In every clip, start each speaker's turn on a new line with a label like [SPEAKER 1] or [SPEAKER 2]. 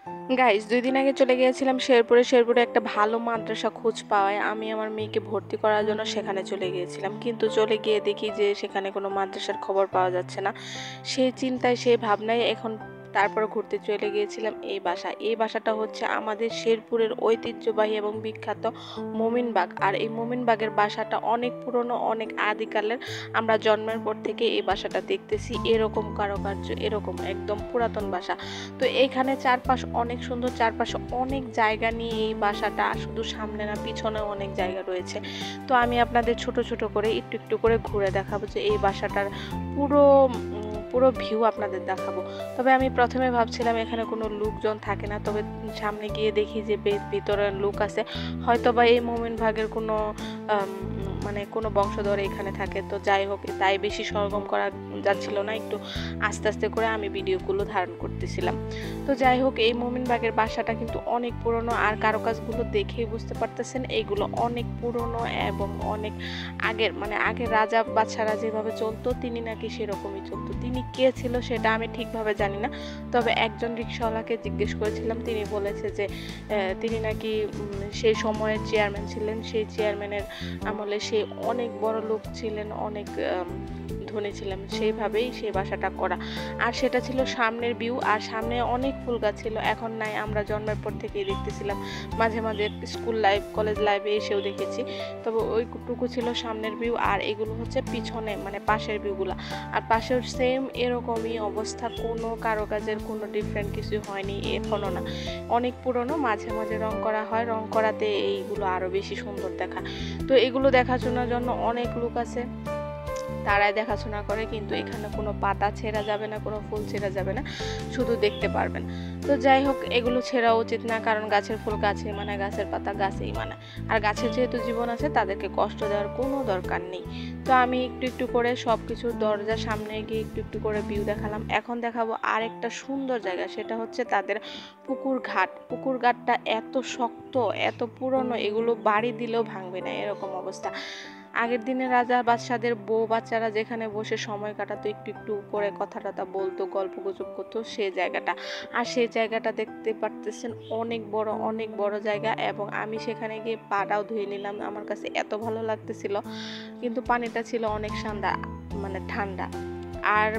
[SPEAKER 1] Guys ২ দিন আগে চলে গিয়েছিলাম শেরপুরে। শেরপুরে একটা ভালো মাদ্রাসা খোঁজ পাওয়ায় আমি আমার মেয়েকে ভর্তি করার জন্য সেখানে চলে গিয়েছিলাম। কিন্তু চলে গিয়ে দেখি যে সেখানে কোনো মাদ্রাসার খবর পাওয়া যাচ্ছে না। সেই চিন্তায় সেই ভাবনায় এখন তারপর ঘুরতে চলে গিয়েছিলাম এই বাসায়। এই বাসাটা হচ্ছে আমাদের শেরপুরের ঐতিহ্যবাহী এবং বিখ্যাত মোমিনবাগ। আর এই মোমিনবাগের বাসাটা অনেক পুরনো, অনেক আদিকালের। আমরা জন্মের পর থেকে এই বাসাটা দেখতেছি এরকম কারুকার্য, এরকম একদম পুরাতন বাসা। তো এইখানে চারপাশ অনেক সুন্দর, চারপাশে অনেক জায়গা নিয়ে এই বাসাটা, শুধু সামনে না পিছনেও অনেক জায়গা রয়েছে। তো আমি আপনাদের ছোট ছোট করে একটু একটু করে ঘুরে দেখাবো যে এই বাসাটার পুরো পুরো ভিউ আপনাদের দেখাবো। তবে আমি প্রথমে ভাবছিলাম এখানে কোনো লোকজন থাকে না, তবে সামনে গিয়ে দেখি যে ভিতরে লোক আছে। হয়তো বা এই মোমিন ভাগের কোনো মানে কোনো বংশধর এখানে থাকে। তো যাই হোক, তাই বেশি সরগম করা যাচ্ছিল না, একটু আস্তে আস্তে করে আমি ভিডিওগুলো ধারণ করতেছিলাম। তো যাই হোক, এই মোমিনবাগের বাসাটা কিন্তু অনেক পুরনো, আর কারুকাজগুলো দেখেই বুঝতে পারতেছেন এইগুলো অনেক পুরনো এবং অনেক আগের, মানে আগের রাজা বাদশারা যেভাবে চলতো তিনি নাকি সেরকমই চলতো। তিনি কে ছিল সেটা আমি ঠিকভাবে জানি না, তবে একজন রিক্সাওয়ালাকে জিজ্ঞেস করেছিলাম, তিনি বলেছে যে তিনি নাকি সেই সময়ের চেয়ারম্যান ছিলেন, সেই চেয়ারম্যানের আমলে সে অনেক বড় লোক ছিলেন, অনেক ধনী ছিলেন, সেইভাবেই সেই বাসাটা করা। আর সেটা ছিল সামনের ভিউ, আর সামনে অনেক ফুল গাছ ছিল, এখন নাই, আমরা জন্মের পর থেকেই দেখতেছিলাম, মাঝে মাঝে স্কুল লাইফ কলেজ লাইফে এসেও দেখেছি। তবে ওইটুকু ছিল সামনের ভিউ, আর এগুলো হচ্ছে পিছনে মানে পাশের ভিউগুলো। আর পাশের সেম এরকমই অবস্থা, কোনো কারুকাজের কোনো ডিফারেন্ট কিছু হয়নি এখনও না, অনেক পুরনো, মাঝে মাঝে রং করা হয়, রং করাতে এইগুলো আরও বেশি সুন্দর দেখা। তো এগুলো দেখাশোনার জন্য অনেক লোক আছে, তারাই দেখাশোনা করে, কিন্তু এখানে কোনো পাতা ছেঁড়া যাবে না, কোনো ফুল ছেঁড়া যাবে না, শুধু দেখতে পারবেন। তো যাই হোক, এগুলো ছেঁড়া উচিত না, কারণ গাছের ফুল গাছে মানে, গাছের পাতা গাছেই মানে, আর গাছের যেহেতু জীবন আছে তাদেরকে কষ্ট দেওয়ার কোনো দরকার নেই। তো আমি একটু একটু করে সব কিছু দরজার সামনে গিয়ে একটু একটু করে ভিউ দেখালাম। এখন দেখাবো আরেকটা সুন্দর জায়গা, সেটা হচ্ছে তাদের পুকুর ঘাট। পুকুর ঘাটটা এত শক্ত, এত পুরনো, এগুলো বাড়ি দিলেও ভাঙবে না, এরকম অবস্থা। আগের দিনে রাজা বাদশাদের বউ বাচ্চারা যেখানে বসে সময় কাটাতো, একটু একটু করে কথা টথা বলতো, গল্প গুজব করতো, সেই জায়গাটা। আর সেই জায়গাটা দেখতে পারতেছেন অনেক বড়, অনেক বড় জায়গা, এবং আমি সেখানে গিয়ে পাটাও ধুয়ে নিলাম, আমার কাছে এত ভালো লাগতেছিল। কিন্তু পানিটা ছিল অনেক মানে ঠান্ডা। আর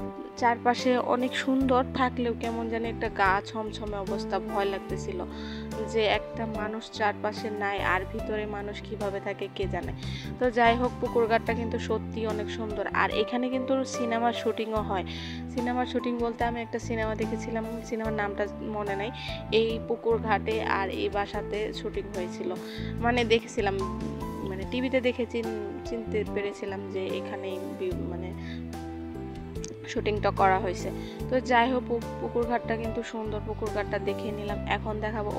[SPEAKER 1] চারপাশে অনেক সুন্দর থাকলেও কেমন জানি একটা গা ছমছমে অবস্থা, ভয় লাগতেছিল যে একটা মানুষ চারপাশে নাই, আর ভিতরে মানুষ কিভাবে থাকে কে জানে। তো যাই হোক, পুকুর ঘাটটা কিন্তু সত্যি অনেক সুন্দর, আর এখানে কিন্তু সিনেমার শুটিংও হয়। সিনেমার শুটিং বলতে আমি একটা সিনেমা দেখেছিলাম, সিনেমার নামটা মনে নাই, এই পুকুর ঘাটে আর এই বাসাতে শুটিং হয়েছিল, মানে দেখেছিলাম, মানে টিভিতে দেখে চিনতে পেরেছিলাম যে এখানেই মানে শুটিংটা করা হয়েছে। তো যাই হোক, পুকুর ঘাটটা কিন্তু সুন্দর, পুকুর ঘাটটা দেখে নিলাম। এখন দেখাবো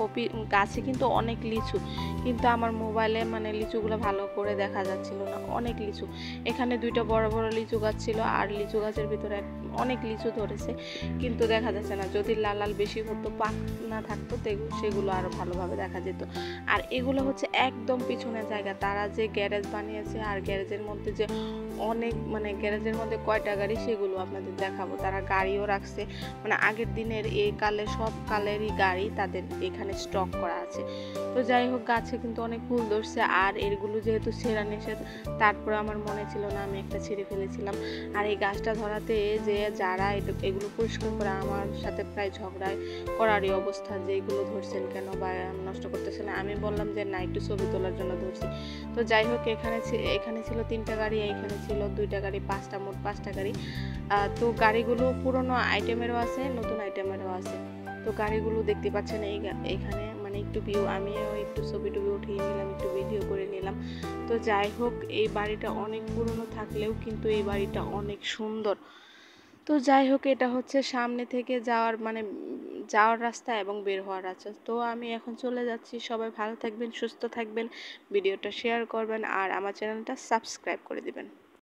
[SPEAKER 1] গাছে কিন্তু অনেক লিচু, কিন্তু আমার মোবাইলে মানে লিচুগুলো ভালো করে দেখা যাচ্ছিল না, অনেক লিচু। এখানে দুইটা বড় বড় লিচু গাছ ছিল, আর লিচু গাছের ভিতরে অনেক লিচু ধরেছে, কিন্তু দেখা যাচ্ছে না। যদি লাল লাল বেশি হতো, পাক না থাকতো, সেগুলো আরো ভালোভাবে দেখা যেত। আর এগুলো হচ্ছে একদম পিছনের জায়গা, তারা যে গ্যারেজ বানিয়েছে, আর গ্যারেজের মধ্যে যে অনেক, মানে গ্যারেজের মধ্যে কয়টা গাড়ি সেগুলো আপনাদের দেখাবো। তারা গাড়িও রাখছে, মানে আগের দিনের এই কালে সব কালেরই গাড়ি তাদের এখানে স্টক করা আছে। তো যাই হোক, গাছে কিন্তু অনেক ফুল ধরছে, আর এগুলো যেহেতু ছেঁড়া নিষেধ, তারপরে আমার মনে ছিল না, আমি একটা ছিঁড়ে ফেলেছিলাম। আর এই গাছটা ধরাতে যে যারা এগুলো পরিষ্কার করে আমার সাথে প্রায় ঝগড়ায় করারই অবস্থা, যে এগুলো ধরছেন কেন বা নষ্ট করতেছেন। আমি বললাম যে না, একটু ছবি তোলার জন্য ধরছি। তো যাই হোক, এখানে ছিল 3টা গাড়ি, এখানে ছিল 2টা গাড়ি, মোট 5টা গাড়ি। তো গাড়িগুলো পুরনো আইটেমেরও আছে, নতুন আইটেমেরও আছে। তো গাড়িগুলো দেখতে পাচ্ছেন এখানে, মানে একটু ভিউ, আমিও একটু ছবি টবি উঠিয়ে নিলাম, একটু ভিডিও করে নিলাম। তো যাই হোক, এই বাড়িটা অনেক পুরনো থাকলেও কিন্তু এই বাড়িটা অনেক সুন্দর। তো যাই হোক, এটা হচ্ছে সামনে থেকে যাওয়ার মানে যাওয়ার রাস্তা এবং বের হওয়ার রাস্তা। তো আমি এখন চলে যাচ্ছি। সবাই ভালো থাকবেন, সুস্থ থাকবেন, ভিডিওটা শেয়ার করবেন, আর আমার চ্যানেলটা সাবস্ক্রাইব করে দিবেন।